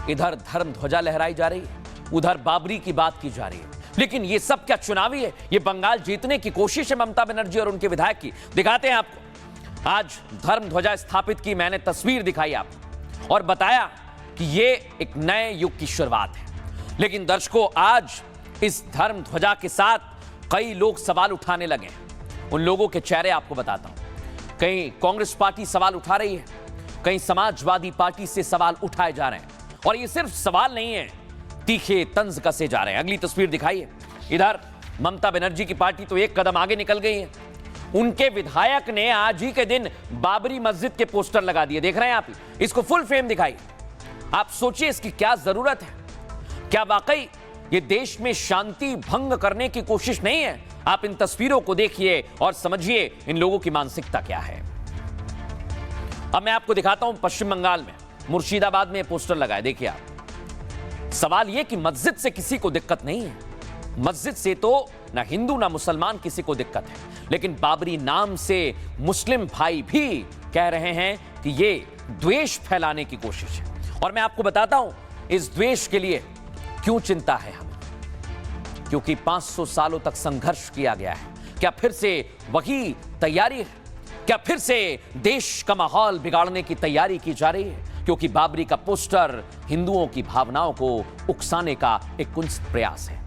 इधर धर्म ध्वजा लहराई जा रही है, उधर बाबरी की बात की जा रही है। लेकिन ये सब क्या चुनावी है? ये बंगाल जीतने की कोशिश है ममता बनर्जी और उनके विधायक की। दिखाते हैं आपको। आज धर्म ध्वजा स्थापित की मैंने तस्वीर दिखाई आपको और बताया कि ये एक नए युग की शुरुआत है। लेकिन दर्शकों, आज इस धर्म ध्वजा के साथ कई लोग सवाल उठाने लगे। उन लोगों के चेहरे आपको बताता हूं। कहीं कांग्रेस पार्टी सवाल उठा रही है, कहीं समाजवादी पार्टी से सवाल उठाए जा रहे हैं। और ये सिर्फ सवाल नहीं है, तीखे तंज कसे जा रहे हैं। अगली तस्वीर दिखाइए। इधर ममता बनर्जी की पार्टी तो एक कदम आगे निकल गई है। उनके विधायक ने आज ही के दिन बाबरी मस्जिद के पोस्टर लगा दिए। देख रहे हैं आप, इसको फुल फ्रेम दिखाइए। आप सोचिए इसकी क्या जरूरत है? क्या वाकई ये देश में शांति भंग करने की कोशिश नहीं है? आप इन तस्वीरों को देखिए और समझिए इन लोगों की मानसिकता क्या है। अब मैं आपको दिखाता हूं पश्चिम बंगाल में मुर्शिदाबाद में पोस्टर लगाए। देखिए आप, सवाल यह कि मस्जिद से किसी को दिक्कत नहीं है। मस्जिद से तो ना हिंदू ना मुसलमान किसी को दिक्कत है, लेकिन बाबरी नाम से मुस्लिम भाई भी कह रहे हैं कि यह द्वेष फैलाने की कोशिश है। और मैं आपको बताता हूं इस द्वेष के लिए क्यों चिंता है हमें। क्योंकि 500 सालों तक संघर्ष किया गया है। क्या फिर से वही तैयारी है? क्या फिर से देश का माहौल बिगाड़ने की तैयारी की जा रही है? क्योंकि बाबरी का पोस्टर हिंदुओं की भावनाओं को उकसाने का एक कुंस्त प्रयास है।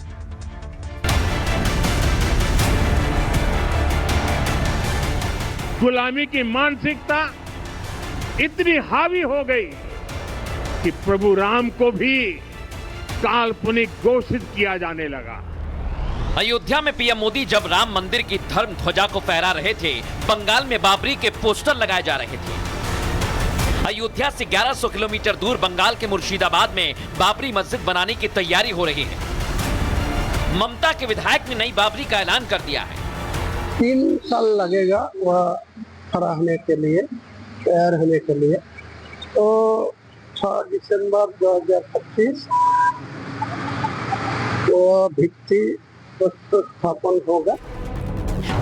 गुलामी की मानसिकता इतनी हावी हो गई कि प्रभु राम को भी काल्पनिक घोषित किया जाने लगा। अयोध्या में पीएम मोदी जब राम मंदिर की धर्म ध्वजा को फहरा रहे थे, बंगाल में बाबरी के पोस्टर लगाए जा रहे थे। अयोध्या से 1100 किलोमीटर दूर बंगाल के मुर्शिदाबाद में बाबरी मस्जिद बनाने की तैयारी हो रही है। ममता के विधायक ने नई बाबरी का ऐलान कर दिया है। 3 साल लगेगा वह खड़ा होने के लिए, तैयार होने के लिए। तो 6 दिसंबर 2025 वो भित्ति स्थापन होगा।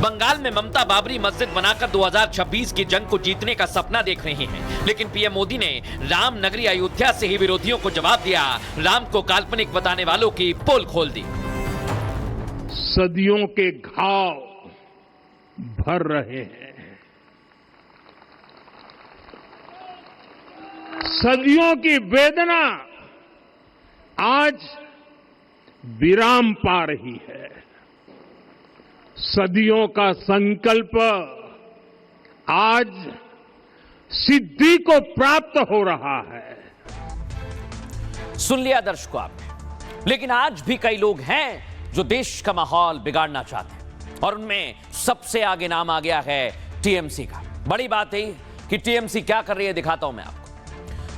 बंगाल में ममता बाबरी मस्जिद बनाकर 2026 की जंग को जीतने का सपना देख रही हैं, लेकिन पीएम मोदी ने राम नगरी अयोध्या से ही विरोधियों को जवाब दिया। राम को काल्पनिक बताने वालों की पोल खोल दी। सदियों के घाव भर रहे हैं, सदियों की वेदना आज विराम पा रही है। सदियों का संकल्प आज सिद्धि को प्राप्त हो रहा है। सुन लिया दर्शकों आपने। लेकिन आज भी कई लोग हैं जो देश का माहौल बिगाड़ना चाहते हैं, और उनमें सबसे आगे नाम आ गया है टीएमसी का। बड़ी बात है कि टीएमसी क्या कर रही है, दिखाता हूं मैं आपको।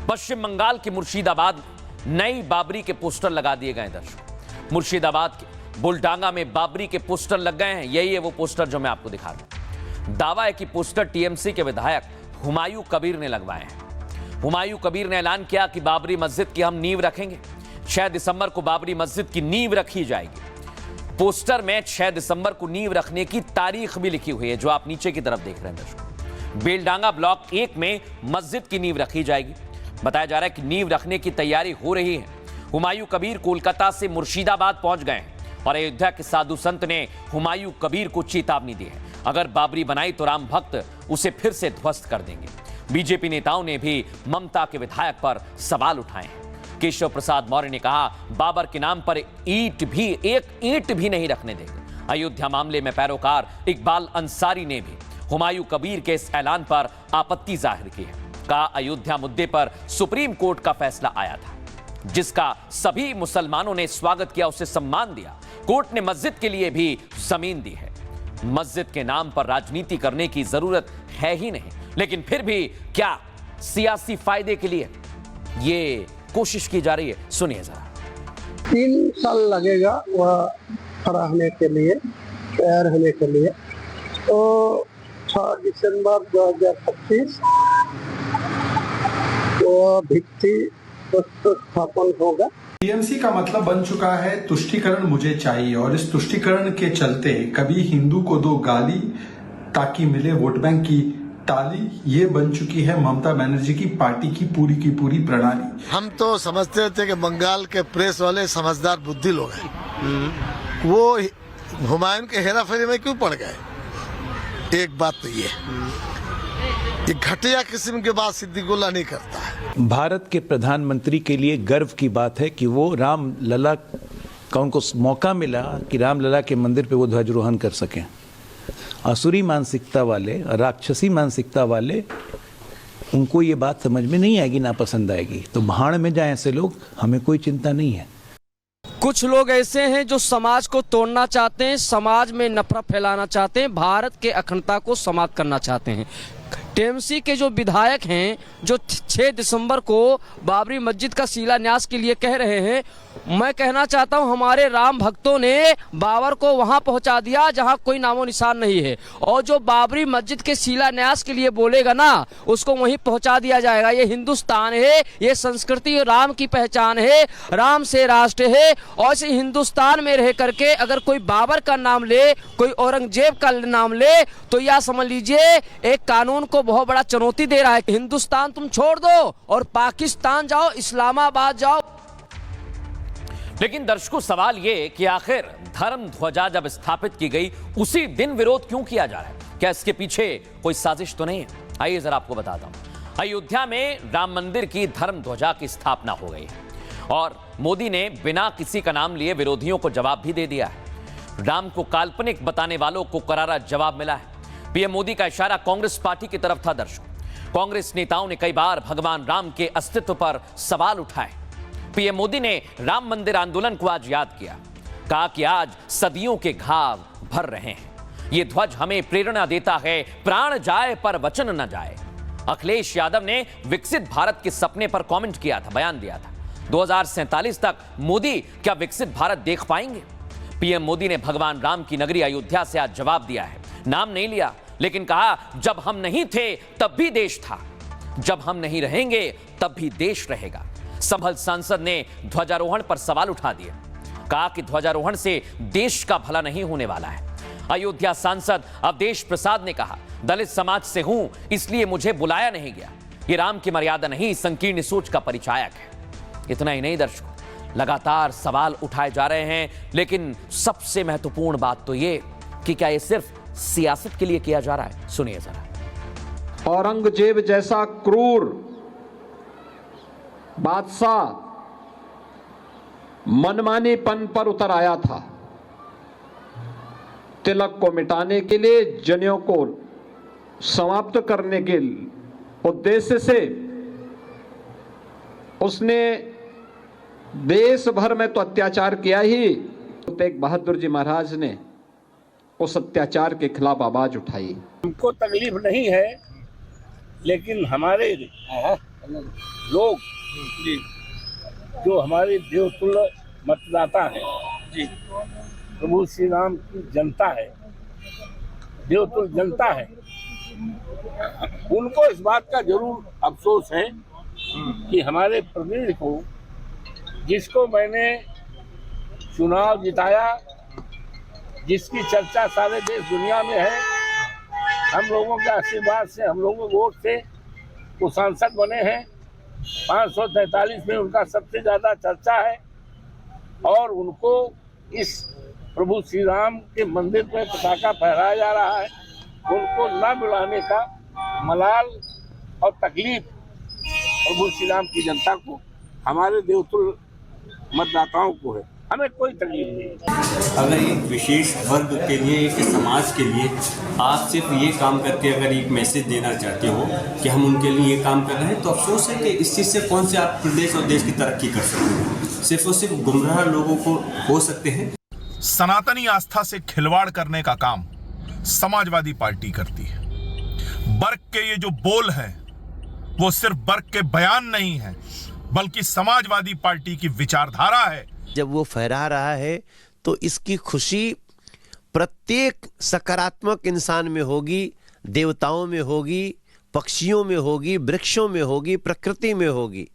पश्चिम बंगाल के मुर्शिदाबाद नई बाबरी के पोस्टर लगा दिए गए। दर्शकों, मुर्शिदाबाद के बुलडांगा में बाबरी के पोस्टर लग गए हैं। यही है वो पोस्टर जो मैं आपको दिखा रहा हूं। दावा है कि पोस्टर टीएमसी के विधायक हुमायूं कबीर ने लगवाए हैं। हुमायूं कबीर ने ऐलान किया कि बाबरी मस्जिद की हम नींव रखेंगे। 6 दिसंबर को बाबरी मस्जिद की नींव रखी जाएगी। पोस्टर में 6 दिसंबर को नींव रखने की तारीख भी लिखी हुई है, जो आप नीचे की तरफ देख रहे हैं दर्शकों। बेलडांगा ब्लॉक 1 में मस्जिद की नींव रखी जाएगी। बताया जा रहा है कि नींव रखने की तैयारी हो रही है। हुमायूं कबीर कोलकाता से मुर्शिदाबाद पहुंच गए हैं और अयोध्या के साधु संत ने हुमायूं कबीर को चेतावनी दी है, अगर बाबरी बनाई तो राम भक्त उसे फिर से ध्वस्त कर देंगे। बीजेपी नेताओं ने भी ममता के विधायक पर सवाल उठाए हैं। केशव प्रसाद मौर्य ने कहा, बाबर के नाम पर एक ईंट भी नहीं रखने देंगे। अयोध्या मामले में पैरोकार इकबाल अंसारी ने भी हुमायूं कबीर के इस ऐलान पर आपत्ति जाहिर की है। कहा, अयोध्या मुद्दे पर सुप्रीम कोर्ट का फैसला आया था, जिसका सभी मुसलमानों ने स्वागत किया, उसे सम्मान दिया। कोर्ट ने मस्जिद के लिए भी जमीन दी है। मस्जिद के नाम पर राजनीति करने की जरूरत है ही नहीं, लेकिन फिर भी क्या सियासी फायदे के लिए ये कोशिश की जा रही है? सुनिए जरा। 3 साल लगेगा वह खड़ा होने के लिए, तैयार होने के लिए। तो 6 दिसंबर 2025 वो भित्ति स्थापन होगा। टीएमसी का मतलब बन चुका है तुष्टीकरण मुझे चाहिए, और इस तुष्टीकरण के चलते कभी हिंदू को दो गाली ताकि मिले वोट बैंक की टाली ये बन चुकी है ममता बनर्जी की पार्टी की पूरी प्रणाली। हम तो समझते थे कि बंगाल के प्रेस वाले समझदार बुद्धि लोग हैं, वो हुमायूं के हेराफेरी में क्यों पड़ गए। एक बात तो ये घटिया किस्म की बात सिद्दीकुल्ला नहीं करता है। भारत के प्रधानमंत्री के लिए गर्व की बात है कि वो राम लला का उनको मौका मिला कि रामलला के मंदिर पे वो ध्वजारोहण कर सकें। असुरी मानसिकता वाले, राक्षसी मानसिकता वाले, उनको ये बात समझ में नहीं आएगी, ना पसंद आएगी, तो भाड़ में जाए ऐसे लोग, हमें कोई चिंता नहीं है। कुछ लोग ऐसे हैं जो समाज को तोड़ना चाहते हैं, समाज में नफरत फैलाना चाहते हैं, भारत के अखंडता को समाप्त करना चाहते हैं। टीएमसी के जो विधायक हैं जो 6 दिसंबर को बाबरी मस्जिद का शिलान्यास के लिए कह रहे हैं, मैं कहना चाहता हूं हमारे राम भक्तों ने बाबर को वहां पहुंचा दिया जहां कोई नामो निशान नहीं है, और जो बाबरी मस्जिद के शिलान्यास के लिए बोलेगा ना उसको वहीं पहुंचा दिया जाएगा। ये हिंदुस्तान है, ये संस्कृति राम की पहचान है, राम से राष्ट्र है, और इस हिंदुस्तान में रह करके अगर कोई बाबर का नाम ले, कोई औरंगजेब का नाम ले, तो यह समझ लीजिए एक कानून को बहुत बड़ा चुनौती दे रहा है। हिंदुस्तान तुम छोड़ दो और पाकिस्तान जाओ, इस्लामाबाद जाओ। लेकिन दर्शकों, सवाल ये कि आखिर धर्म ध्वजा जब स्थापित की गई उसी दिन विरोध क्यों किया जा रहा है? क्या इसके पीछे कोई साजिश तो नहीं है? आइए जरा आपको बताता हूं। अयोध्या में राम मंदिर की धर्म ध्वजा की स्थापना हो गई है और मोदी ने बिना किसी का नाम लिए विरोधियों को जवाब भी दे दिया है। राम को काल्पनिक बताने वालों को करारा जवाब मिला है। पीएम मोदी का इशारा कांग्रेस पार्टी की तरफ था। दर्शकों, कांग्रेस नेताओं ने कई बार भगवान राम के अस्तित्व पर सवाल उठाए। पीएम मोदी ने राम मंदिर आंदोलन को आज याद किया, कहा कि आज सदियों के घाव भर रहे हैं। ये ध्वज हमें प्रेरणा देता है, प्राण जाए पर वचन न जाए। अखिलेश यादव ने विकसित भारत के सपने पर कमेंट किया था, बयान दिया था, 2047 तक मोदी क्या विकसित भारत देख पाएंगे? पीएम मोदी ने भगवान राम की नगरी अयोध्या से आज जवाब दिया है। नाम नहीं लिया, लेकिन कहा जब हम नहीं थे तब भी देश था, जब हम नहीं रहेंगे तब भी देश रहेगा। संभल सांसद ने ध्वजारोहण पर सवाल उठा दिए, कहा कि ध्वजारोहण से देश का भला नहीं होने वाला है। अयोध्या सांसद अवधेश प्रसाद ने कहा, दलित समाज से हूं इसलिए मुझे बुलाया नहीं गया। ये राम की मर्यादा नहीं, संकीर्ण सोच का परिचायक है। इतना ही नहीं दर्शकों, लगातार सवाल उठाए जा रहे हैं, लेकिन सबसे महत्वपूर्ण बात तो ये कि क्या ये सिर्फ सियासत के लिए किया जा रहा है? सुनिए जरा। औरंगजेब जैसा क्रूर बादशाह मनमानीपन पर उतर आया था। तिलक को मिटाने के लिए, जनेऊ को समाप्त करने के उद्देश्य से उसने देश भर में तो अत्याचार किया ही, तेग बहादुर जी महाराज ने उस अत्याचार के खिलाफ आवाज उठाई। हमको तकलीफ नहीं है, लेकिन हमारे लोग जो हमारे देवतुल्य मतदाता है, प्रभु श्री राम की जनता है, देवतुल्य जनता है, उनको इस बात का जरूर अफसोस है कि हमारे प्रतिनिधि को, जिसको मैंने चुनाव जिताया, जिसकी चर्चा सारे देश दुनिया में है, हम लोगों के आशीर्वाद से, हम लोगों के वोट से वो सांसद बने हैं। 543 में उनका सबसे ज्यादा चर्चा है और उनको इस प्रभु श्री राम के मंदिर पर पताका फहराया जा रहा है। उनको न बुलाने का मलाल और तकलीफ प्रभु श्री राम की जनता को, हमारे देवतुल्य मतदाताओं को है। हमें कोई तकलीफ नहीं। अगर एक विशेष वर्ग के लिए, एक समाज के लिए आप सिर्फ ये काम करके अगर एक मैसेज देना चाहते हो कि हम उनके लिए ये काम कर रहे हैं, तो अफसोस है कि इस चीज़ से कौन से आप प्रदेश और देश की तरक्की कर सकते हैं? सिर्फ और सिर्फ गुमराह लोगों को हो सकते हैं। सनातनी आस्था से खिलवाड़ करने का काम समाजवादी पार्टी करती है। वर्ग के ये जो बोल हैं वो सिर्फ वर्ग के बयान नहीं है, बल्कि समाजवादी पार्टी की विचारधारा है। जब वो फहरा रहा है तो इसकी खुशी प्रत्येक सकारात्मक इंसान में होगी, देवताओं में होगी, पक्षियों में होगी, वृक्षों में होगी, प्रकृति में होगी।